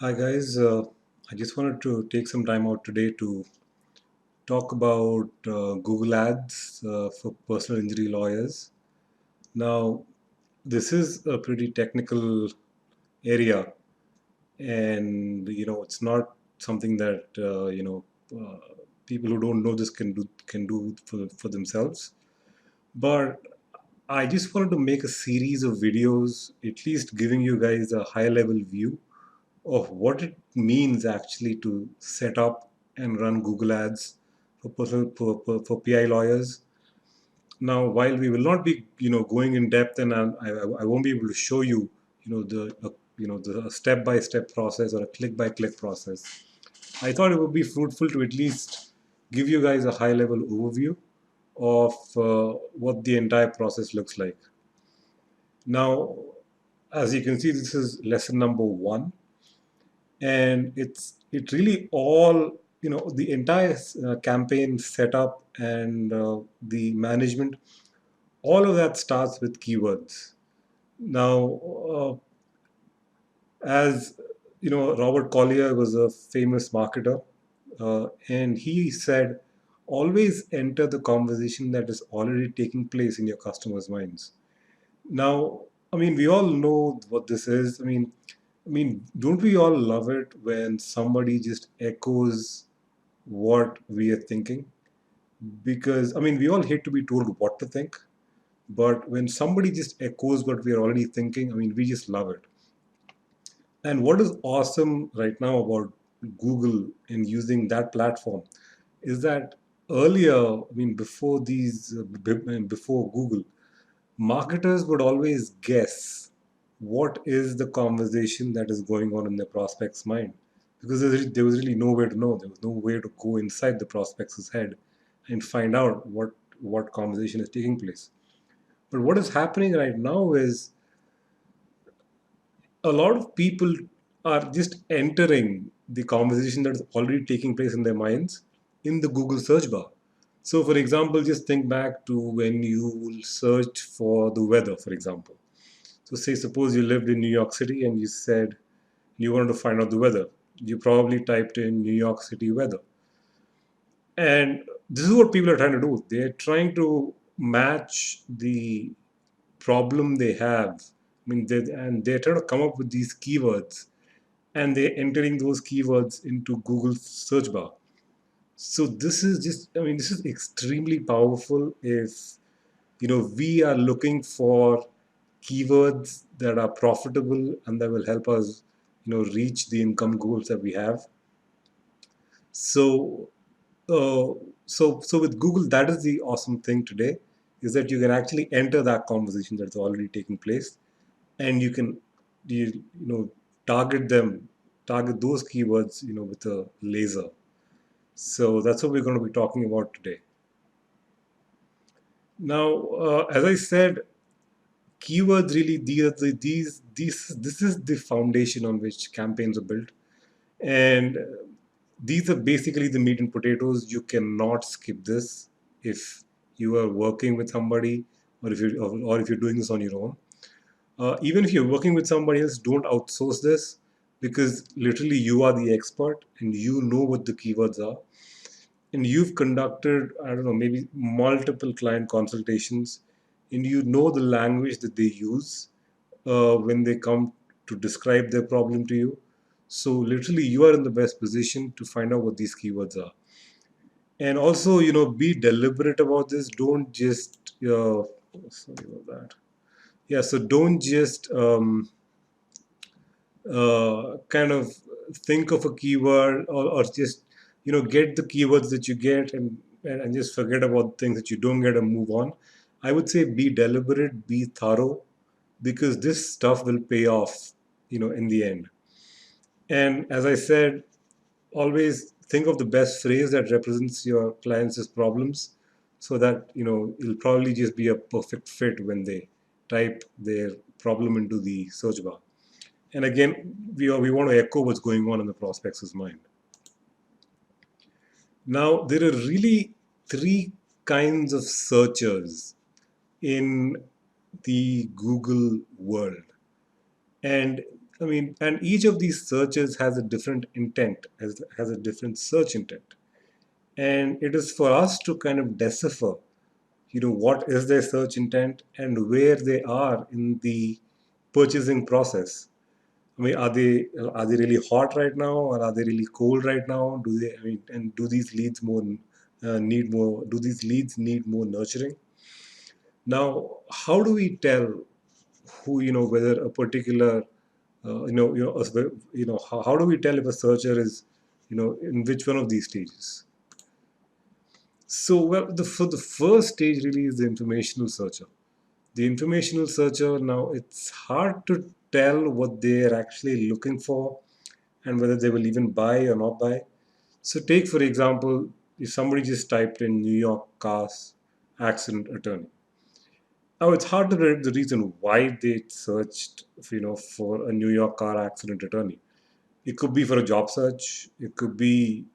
Hi guys, I just wanted to take some time out today to talk about Google Ads for personal injury lawyers. Now, this is a pretty technical area, and it's not something that uh, people who don't know this can do for themselves. But I just wanted to make a series of videos, at least giving you guys a high level view of what it means actually to set up and run Google Ads for PI lawyers. Now, while we will not be going in depth, and I won't be able to show you the step by step process or a click by click process. I thought it would be fruitful to at least give you guys a high level overview of what the entire process looks like. Now, as you can see, this is lesson number one, and it really all the entire campaign setup and the management, all of that starts with keywords. Now, as you know, Robert Collier was a famous marketer, and he said, always enter the conversation that is already taking place in your customers' minds. Now, I mean, we all know what this is. I mean, don't we all love it when somebody just echoes what we are thinking? Because, I mean, we all hate to be told what to think, but when somebody just echoes what we are already thinking, I mean, we just love it. And what is awesome right now about Google and using that platform is that earlier, I mean, before Google, marketers would always guess what is the conversation that is going on in the prospect's mind, because there was really no way to know. There was no way to go inside the prospect's head and find out what conversation is taking place. But what is happening right now is a lot of people are just entering the conversation that is already taking place in their minds in the Google search bar. So, for example, just think back to when you will search for the weather, for example. So, say, suppose you lived in New York City and you said you wanted to find out the weather. You probably typed in New York City weather. And this is what people are trying to do. They're trying to match the problem they have. And they're trying to come up with these keywords, and they're entering those keywords into Google's search bar. So this is extremely powerful if we are looking for keywords that are profitable and that will help us reach the income goals that we have. So uh, so with Google, that is the awesome thing today, is that you can actually enter that conversation that's already taking place, and you can you know target them, target those keywords with a laser. So that's what we're going to be talking about today. Now, as I said, keywords really, these this is the foundation on which campaigns are built, and these are basically the meat and potatoes. You cannot skip this if you are working with somebody, or if you're doing this on your own. Even if you're working with somebody else, don't outsource this, because literally you are the expert and you know what the keywords are. And you've conducted, I don't know, maybe multiple client consultations, and you know the language that they use when they come to describe their problem to you. So literally you are in the best position to find out what these keywords are. And also, be deliberate about this. Don't just sorry about that. Yeah, so don't just kind of think of a keyword, or just get the keywords that you get, and just forget about things that you don't get and move on. I would say be deliberate, be thorough, because this stuff will pay off in the end. And as I said, always think of the best phrase that represents your clients' problems, so that it'll probably just be a perfect fit when they type their problem into the search bar. And again, we want to echo what's going on in the prospect's mind. Now, there are really three kinds of searchers in the Google world. And I mean, and each of these searches has a different intent, has a different search intent. And it is for us to kind of decipher, what is their search intent and where they are in the purchasing process. I mean, are they really hot right now, or are they really cold right now? Do they? I mean, and do these leads more need more? Do these leads need more nurturing? Now, how do we tell who whether a particular how do we tell if a searcher is in which one of these stages? So, well, for the first stage really is the informational searcher. The informational searcher, now it's hard to tell what they're actually looking for and whether they will even buy or not buy. So, take for example, if somebody just typed in New York cars accident attorney. Now, it's hard to predict the reason why they searched, for a New York car accident attorney. It could be for a job search. It could be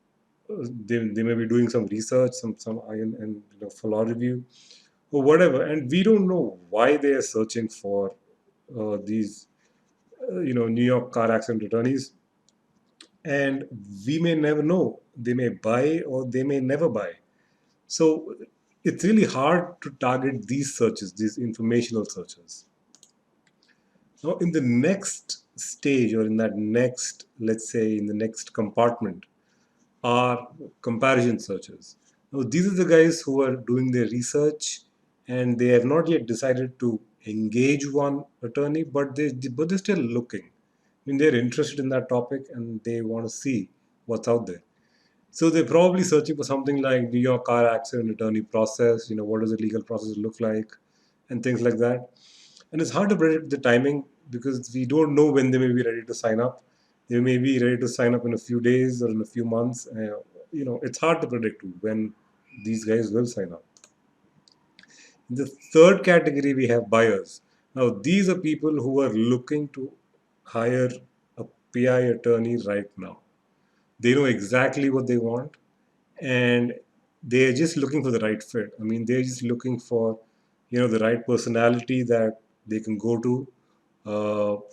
they may be doing some research, some and for law review or whatever. And we don't know why they are searching for these New York car accident attorneys, and we may never know. They may buy or they may never buy. So it's really hard to target these searches, these informational searches. Now, in the next stage, or in that next, let's say, in the next compartment, are comparison searches. Now, these are the guys who are doing their research and they have not yet decided to engage one attorney, but they're still looking. I mean, they're interested in that topic and they want to see what's out there. So they're probably searching for something like New York car accident attorney process. What does the legal process look like, and things like that. And it's hard to predict the timing because we don't know when they may be ready to sign up. They may be ready to sign up in a few days or in a few months. It's hard to predict when these guys will sign up. In the third category, we have buyers. Now, these are people who are looking to hire a PI attorney right now. They know exactly what they want, and they're just looking for the right fit. I mean, they're just looking for the right personality that they can go to.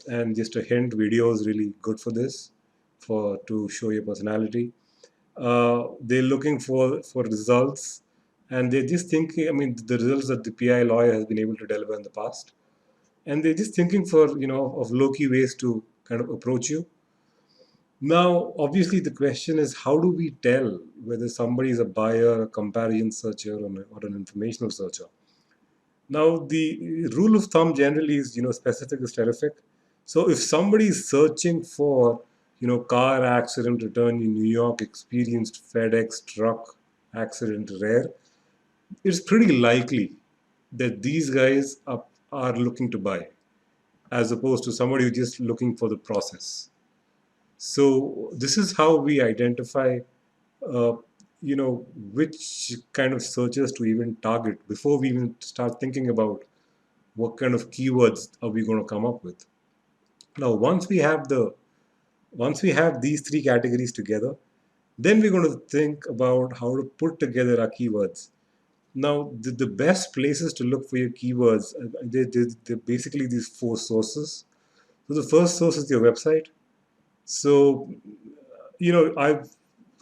And just a hint, video is really good for this, for to show your personality. They're looking for results, and they're just thinking. I mean, the results that the PI lawyer has been able to deliver in the past, and they're just thinking for of low key ways to kind of approach you. Now, obviously, the question is, how do we tell whether somebody is a buyer, a comparison searcher, or an informational searcher? Now, the rule of thumb generally is, specific is terrific. So if somebody is searching for, car accident return in New York experienced FedEx truck accident rare, it's pretty likely that these guys are looking to buy, as opposed to somebody who's just looking for the process. So this is how we identify, uh, which kind of searches to even target before we even start thinking about what kind of keywords are we going to come up with. Now, once we have these three categories together, then we're going to think about how to put together our keywords. Now, the best places to look for your keywords, they're basically these four sources. So the first source is your website. So,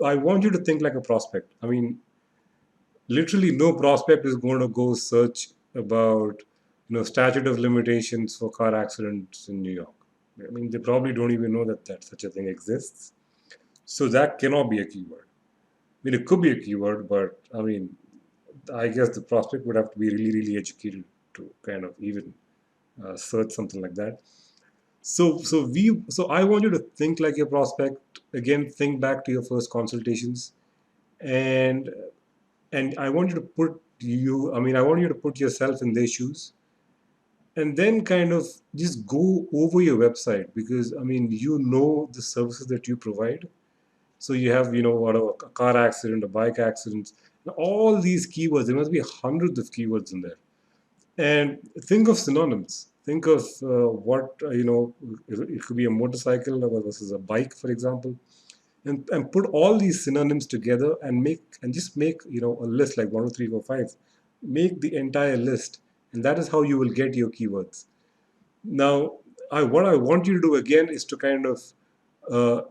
I want you to think like a prospect. I mean, literally no prospect is going to go search about statute of limitations for car accidents in New York. I mean, they probably don't even know that such a thing exists. So that cannot be a keyword. I mean, it could be a keyword, but I mean, I guess the prospect would have to be really, really educated to kind of even search something like that. So I want you to think like your prospect. Again, think back to your first consultations, and I want you to I want you to put yourself in their shoes, and then kind of just go over your website, because I mean, the services that you provide. So you have, whatever, a car accident, a bike accident, all these keywords. There must be hundreds of keywords in there. And think of synonyms. Think of what, it could be a motorcycle versus a bike, for example, and put all these synonyms together and just make, a list like 1, 2, 3, 4, 5. Make the entire list, and that is how you will get your keywords. Now, what I want you to do again is to kind of uh,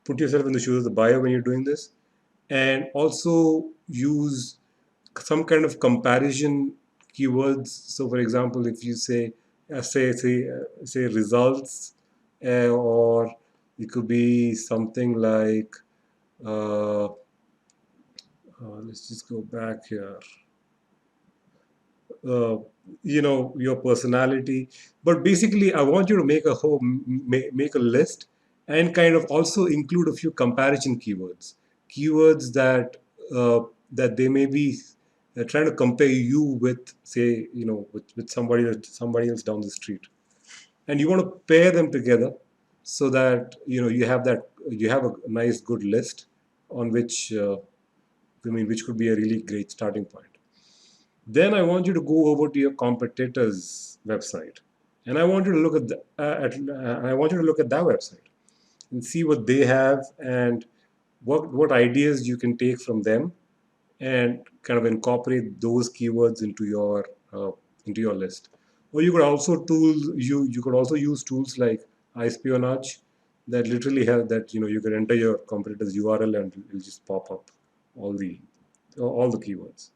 put yourself in the shoes of the buyer when you're doing this, and also use some kind of comparison keywords. So, for example, if you say say results, or it could be something like let's just go back here. uh, your personality, but basically I want you to make a whole make a list, and kind of also include a few comparison keywords that they may be trying to compare you with, say, with somebody else down the street, and you want to pair them together so that you have a nice good list on which which could be a really great starting point. Then I want you to go over to your competitor's website, and I want you to look I want you to look at that website and see what they have, and what ideas you can take from them, and kind of incorporate those keywords into your list. Or you could also use tools like iSpionage that literally have that you can enter your competitor's URL and it'll just pop up all the keywords.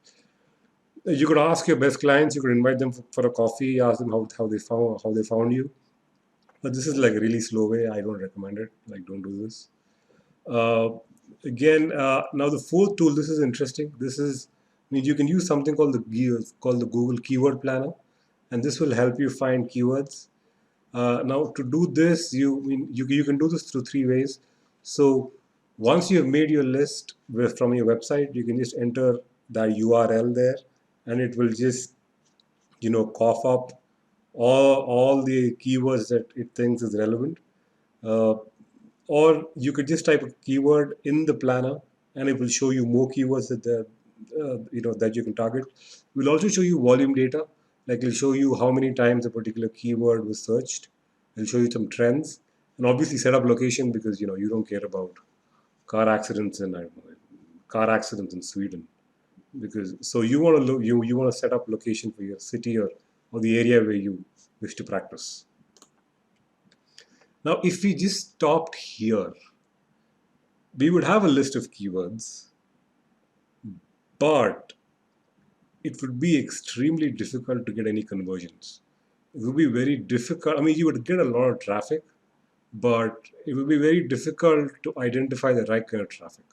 You could ask your best clients. You could invite them for a coffee. Ask them how they found you. But this is like a really slow way. I don't recommend it. Like, don't do this. Uh, Again, now the fourth tool. This is interesting. You can use something called the Google Keyword Planner, and this will help you find keywords. Now, to do this, you can do this through three ways. So, once you have made your list from your website, you can just enter that URL there, and it will just cough up all the keywords that it thinks is relevant. Uh, or you could just type a keyword in the planner, and it will show you more keywords that you can target. It will also show you volume data, like it'll show you how many times a particular keyword was searched. It'll show you some trends, and obviously set up location, because you don't care about car accidents in I don't know, car accidents in Sweden, because so you want to you want to set up location for your city, or the area where you wish to practice. Now, if we just stopped here, we would have a list of keywords, but it would be extremely difficult to get any conversions. It would be very difficult. I mean, you would get a lot of traffic, but it would be very difficult to identify the right kind of traffic.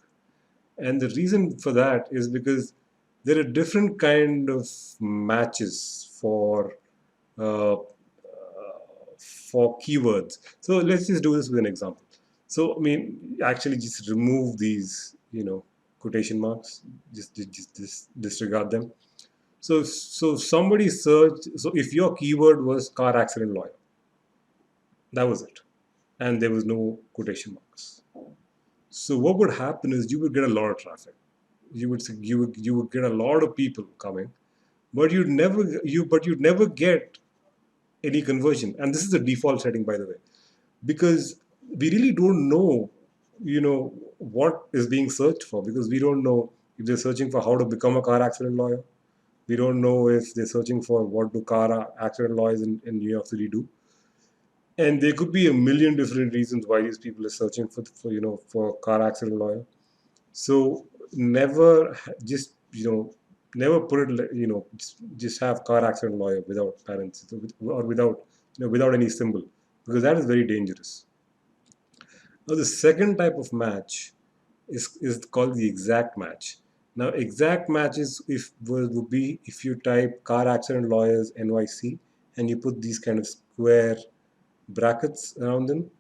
And the reason for that is because there are different kind of matches uh, for keywords. So let's just do this with an example. So, I mean, actually just remove these, quotation marks, just disregard them. So somebody searched, so if your keyword was car accident lawyer, that was it. And there was no quotation marks. So what would happen is you would get a lot of traffic. You would get a lot of people coming, but you'd never get any conversion. And this is the default setting, by the way, because we really don't know, what is being searched for, because we don't know if they're searching for how to become a car accident lawyer. We don't know if they're searching for what do car accident lawyers in New York City do. And there could be a million different reasons why these people are searching for car accident lawyer. So never just never put it just have car accident lawyer without parents, or without without any symbol, because that is very dangerous. Now, the second type of match is called the exact match. Now, exact matches would be if you type car accident lawyers NYC and you put these kind of square brackets around them,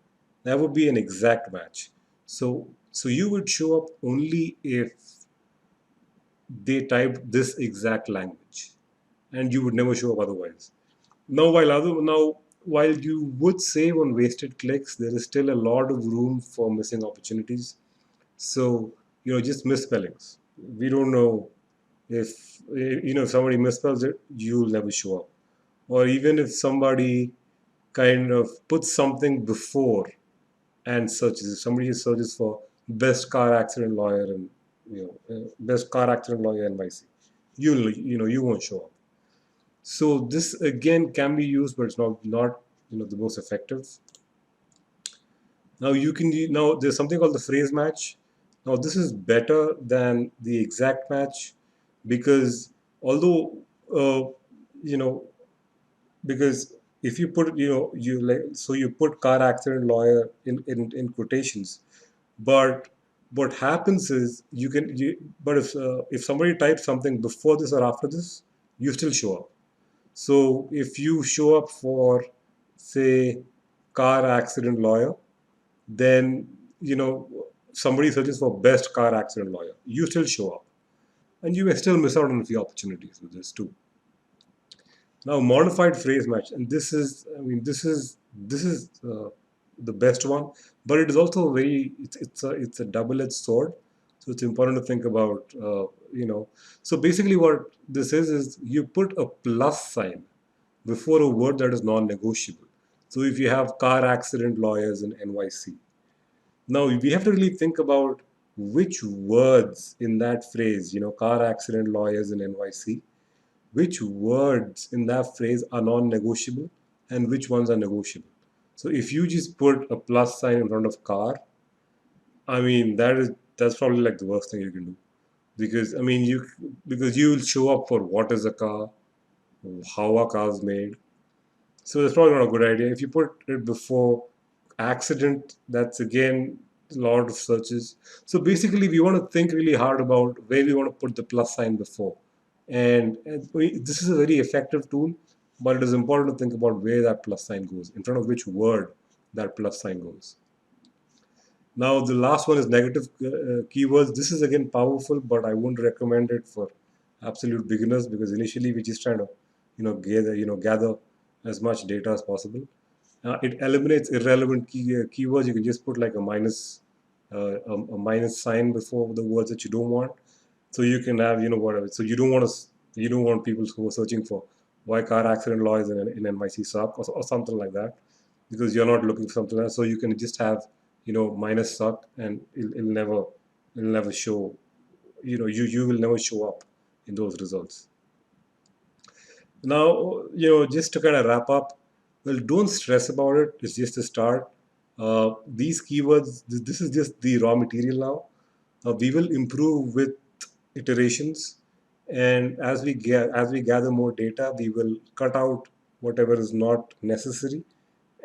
that would be an exact match. So you would show up only if they typed this exact language, and you would never show up otherwise. Now, while you would save on wasted clicks, there is still a lot of room for missing opportunities. So, just misspellings. We don't know if somebody misspells it, you'll never show up. Or even if somebody kind of puts something before and searches, if somebody searches for best car accident lawyer and best car accident lawyer NYC, you won't show up. So this again can be used, but it's not the most effective. Now you can now there's something called the phrase match. Now this is better than the exact match because although uh, you know because if you put you like so you put car accident lawyer in quotations, but what happens is but if somebody types something before this or after this, you still show up. So if you show up for, say, car accident lawyer, then somebody searches for best car accident lawyer, you still show up, and you may still miss out on a few opportunities with this too. Now, modified phrase match, and this is the best one, but it is also very it's a double-edged sword. So it's important to think about So basically, what this is you put a plus sign before a word that is non-negotiable. So if you have car accident lawyers in NYC, now we have to really think about which words in that phrase, car accident lawyers in NYC, which words in that phrase are non-negotiable and which ones are negotiable. So if you just put a plus sign in front of car, I mean that's probably like the worst thing you can do because you will show up for what is a car, how a car is made. So that's probably not a good idea. If you put it before accident, that's again a lot of searches. So basically, we want to think really hard about where we want to put the plus sign before. This is a very effective tool, but it is important to think about where that plus sign goes, in front of which word that plus sign goes. Now, the last one is negative keywords. This is again powerful, but I wouldn't recommend it for absolute beginners because initially we're just trying to, gather as much data as possible. It eliminates irrelevant keywords. You can just put like a minus sign before the words that you don't want. So you can have, whatever. So you don't want people who are searching for why car accident lawyers in NYC suck or something like that, because you're not looking for something else. So you can just have, minus suck, and it'll never show. You will never show up in those results. Now, just to kind of wrap up, well, don't stress about it. It's just a start. These keywords, this is just the raw material now. We will improve with iterations, and as we gather more data, we will cut out whatever is not necessary,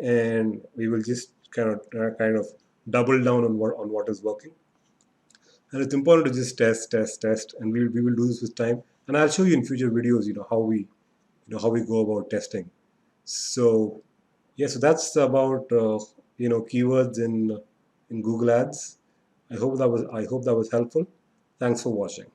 and we will just kind of double down on what is working. And it's important to just test, and we will do this with time. And I'll show you in future videos, how we go about testing. So yeah, so that's about keywords in Google Ads. I hope that was helpful. Thanks for watching.